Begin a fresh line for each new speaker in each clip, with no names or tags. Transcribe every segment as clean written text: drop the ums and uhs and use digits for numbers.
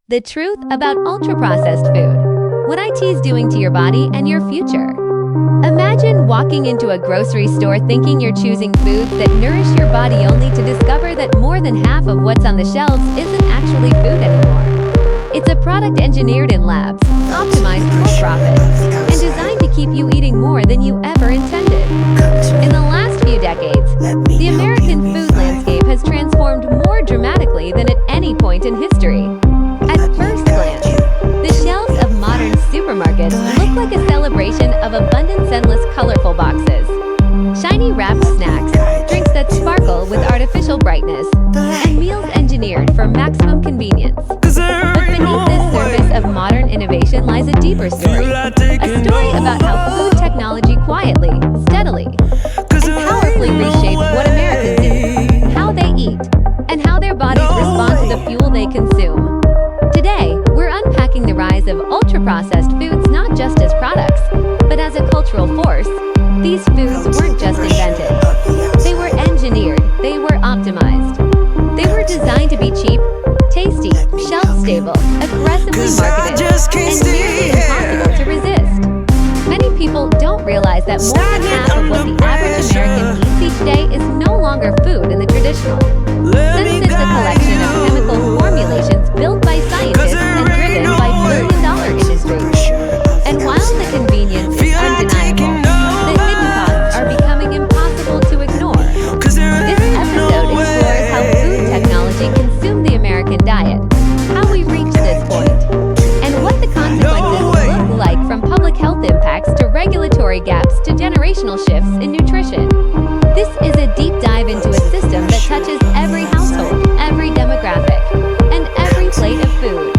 The truth about ultra-processed food. What IT's doing to your body and your future. Imagine walking into a grocery store thinking you're choosing foods that nourish your body only to discover that more than half of what's on the shelves isn't actually food anymore. It's a product engineered in labs, optimized for profit, and designed to keep you eating more than you ever intended. In the last few decades, the American food landscape has transformed more dramatically than at any point in history. At first glance, the shelves of modern supermarkets look like a celebration of abundance, endless colorful boxes, shiny wrapped snacks, drinks that sparkle with artificial brightness, and meals engineered for maximum convenience. But beneath this surface of modern innovation lies a deeper story, a story about how food technology quietly, steadily, and powerfully reshaped what Americans eat, how they eat, and how their bodies respond to the fuel they consume. Today, we're unpacking the rise of ultra-processed foods not just as products, but as a cultural force. These foods weren't just invented. They were engineered, they were optimized. They were designed to be cheap, tasty, shelf-stable, aggressively marketed, and nearly impossible to resist. Many people don't realize that more than half of what the average American eats each day is no longer food in the traditional sense. It's a collection of chemical formulations built by scientists and driven by billion-dollar industries. And while the convenience is undeniable, the hidden costs are becoming impossible to ignore. This episode explores how food technology consumed the American diet, how we reached this point, and what the consequences look like, from public health impacts to regulatory gaps to generational shifts in nutrition. This is a deep dive into a system that touches every household, every demographic, and every plate of food,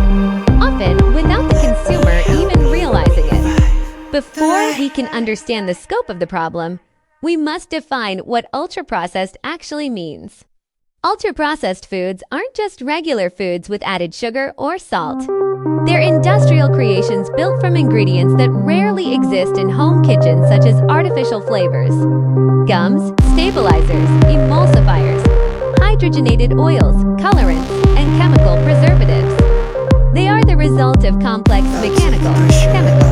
often without the consumer even realizing it. Before we can understand the scope of the problem, we must define what ultra-processed actually means. Ultra-processed foods aren't just regular foods with added sugar or salt. They're industrial creations built from ingredients that rarely exist in home kitchens, such as artificial flavors, gums, stabilizers, emulsifiers, hydrogenated oils, colorants, and chemical preservatives. They are the result of complex mechanical, chemical,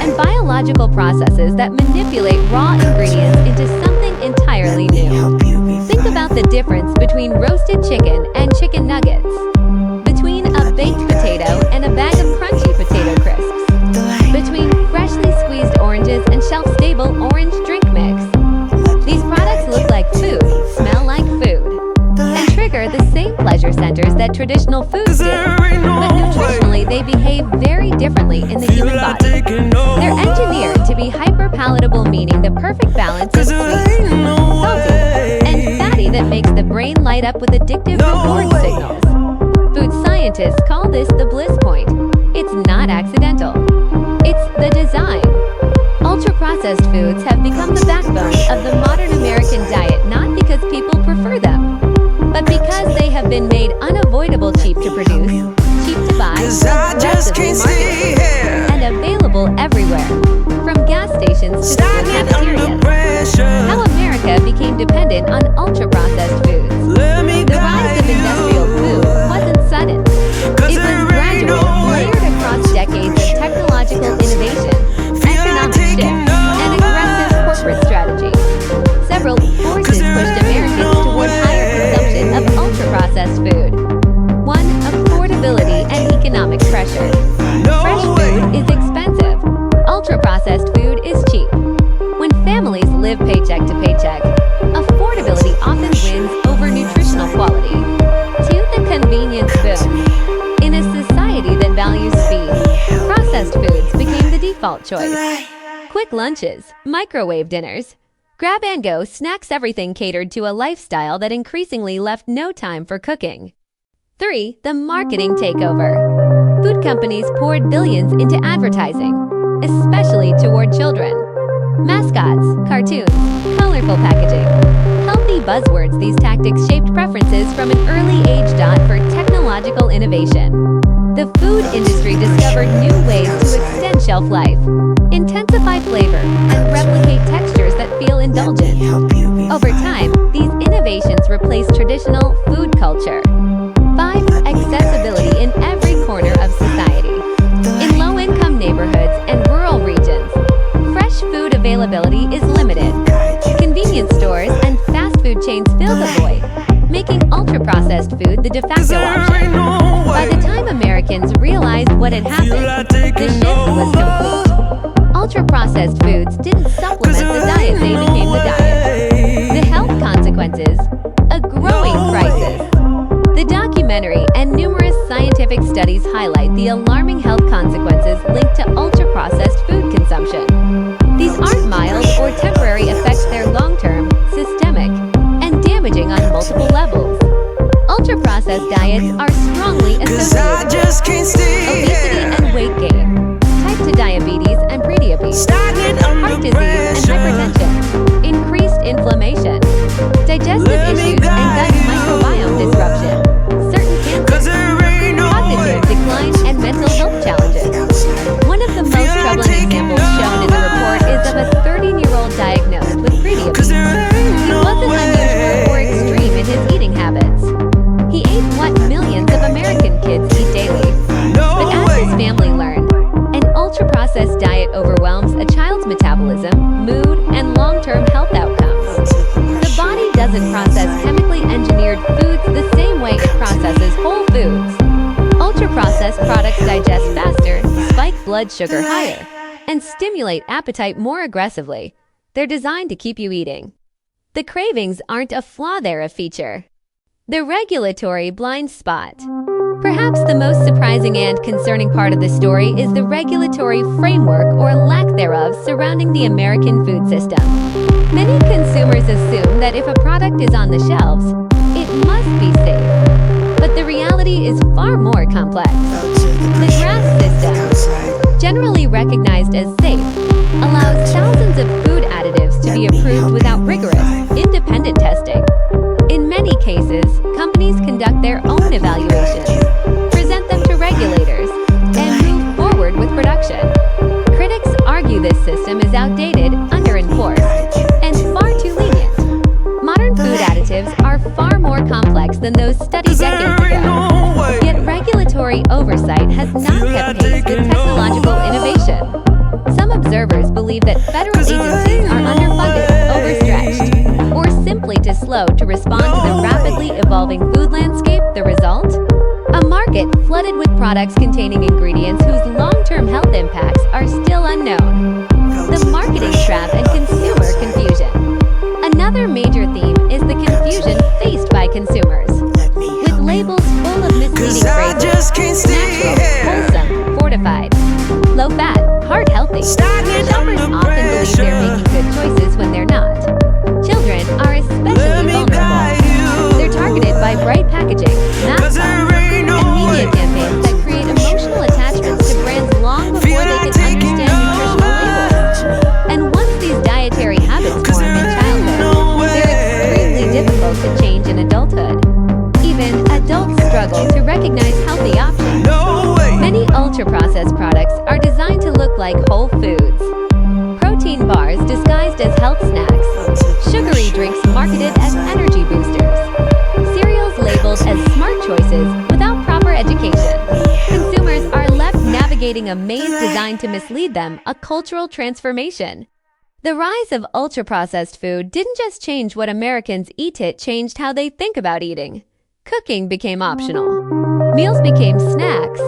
and biological processes that manipulate raw ingredients into something entirely new. Think about the difference between roasted chicken and chicken nuggets, between a baked potato and a bag of crunchy potato crisps, between freshly squeezed oranges and shelf-stable orange drink mix. These products look like food, smell like food, and trigger the same pleasure centers that traditional foods do. But nutritionally, they behave very differently in the human body. They're engineered to be hyper-palatable, meaning the perfect balance of sweet, salty, and fatty that makes the brain light up with addictive reward signals. Food scientists call this the bliss point. It's not accidental. It's the design. Ultra-processed foods have become the backbone of the modern American diet, not because people prefer them, but because they have been made unavoidable, cheap to produce, cheap to buy, aggressively marketed, and available everywhere, from gas stations to school cafeterias. How America became dependent on ultra-processed foods. The rise of industrial food wasn't sudden. It was gradual, layered across decades of technological innovation, economic shift, and aggressive corporate strategy. Several forces pushed Americans toward higher consumption of ultra-processed food. 1. Affordability and economic pressure. Fresh food is expensive. Ultra-processed food is cheap. When families live paycheck to paycheck, affordability often wins over nutritional quality. 2. The convenience boom. In a society that values speed, processed foods became the default choice. Quick lunches, microwave dinners, grab-and-go snacks, everything catered to a lifestyle that increasingly left no time for cooking. 3. The marketing takeover. Food companies poured billions into advertising, especially toward children. Mascots, cartoons, colorful packaging, healthy buzzwords. These tactics shaped preferences from an early age. For technological innovation. The food industry discovered new ways to extend shelf life, intensify flavor, and replicate textures that feel indulgent. Over time, these innovations replaced traditional food culture. 5. Accessibility in every corner. food the de facto option. By the time Americans realized what had happened, the shift was complete. Ultra-processed foods didn't supplement the diet, they became the diet. The health consequences, a growing crisis. The documentary and numerous scientific studies highlight the alarming health consequences linked to ultra-processed food consumption. These aren't mild or temporary effects, they're long-term, systemic, and damaging on multiple levels. Ultra-processed diets are strongly associated with obesity and weight gain, type 2 diabetes and prediabetes, heart disease and hypertension, increased inflammation, digestive issues and gut microbiome disruption, certain cancers, cognitive decline, and mental health challenges. One of the most troubling examples shown in the report is of a 13-year-old diagnosed with prediabetes. He wasn't unusual or extreme in his eating habits. He ate what millions of American kids eat daily. But as his family learned, an ultra-processed diet overwhelms a child's metabolism, mood, and long-term health outcomes. The body doesn't process chemically engineered foods the same way it processes whole foods. Ultra-processed products digest faster, spike blood sugar higher, and stimulate appetite more aggressively. They're designed to keep you eating. The cravings aren't a flaw, they're a feature. The regulatory blind spot. Perhaps the most surprising and concerning part of the story is the regulatory framework or lack thereof surrounding the American food system. Many consumers assume that if a product is on the shelves, it must be safe. But the reality is far more complex. The draft system, generally recognized as safe, allows thousands of food additives to be approved without rigorous, independent testing. In many cases, companies conduct their own evaluations, present them to regulators, and move forward with production. Critics argue this system is outdated, under-enforced, and far too lenient. Modern food additives are far more complex than those studied decades ago, yet regulatory oversight has not kept pace with technological innovation. Some observers believe that federal agencies are underfunded, overstretched, or simply too slow to respond to the rapidly evolving food landscape. The result? A market flooded with products containing ingredients whose long-term health impacts are still unknown. The marketing trap and consumer confusion. Another major theme is the confusion faced by consumers. With labels full of misleading phrases, natural, wholesome, fortified, low-fat, heart-healthy, shoppers often believe they're making good choices when they're not. Children are especially vulnerable. They're targeted by bright packaging, mass and media campaigns that create emotional attachments to brands long before they can understand nutritional labels. And once these dietary habits form in childhood, they're extremely difficult to change in adulthood. Even adults struggle to recognize healthy options. Many ultra-processed products are designed to look like whole foods. Protein bars disguised as health snacks, sugary drinks marketed as energy boosters, cereals labeled as smart choices without proper education. Consumers are left navigating a maze designed to mislead them, a cultural transformation. The rise of ultra-processed food didn't just change what Americans eat, it changed how they think about eating. Cooking became optional. Meals became snacks.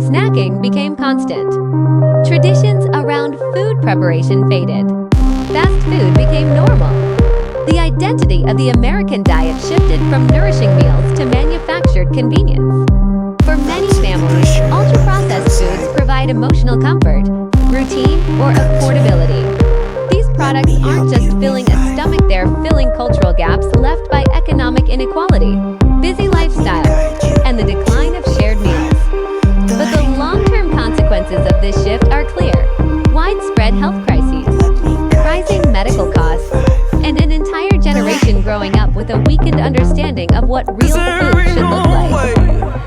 Snacking became constant. Traditions around food preparation faded. Fast food became normal. The identity of the American diet shifted from nourishing meals to manufactured convenience. For many families, ultra-processed foods provide emotional comfort, routine, or affordability. These products aren't just filling a stomach, they're filling cultural gaps left by economic inequality, busy lifestyles, and the decline of shared meals. But the long-term consequences of this shift are clear. Widespread health crises, rising medical costs, and an entire generation growing up with a weakened understanding of what real food should look like.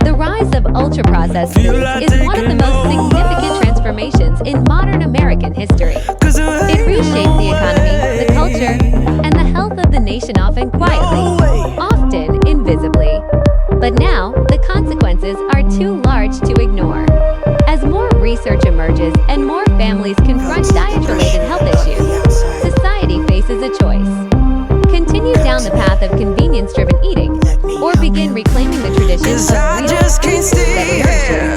The rise of ultra-processed foods is one of the most significant transformations in modern American history. It reshaped the economy, the culture, and the health of the nation, often quietly, often invisibly. But now, the consequences are too large to ignore. As more research emerges and more families confront diet-related health issues, society faces a choice. Continue down the path of convenience-driven eating, or begin reclaiming competition
'cause
of
I
real
just can't
food that
stay
nourishes
here.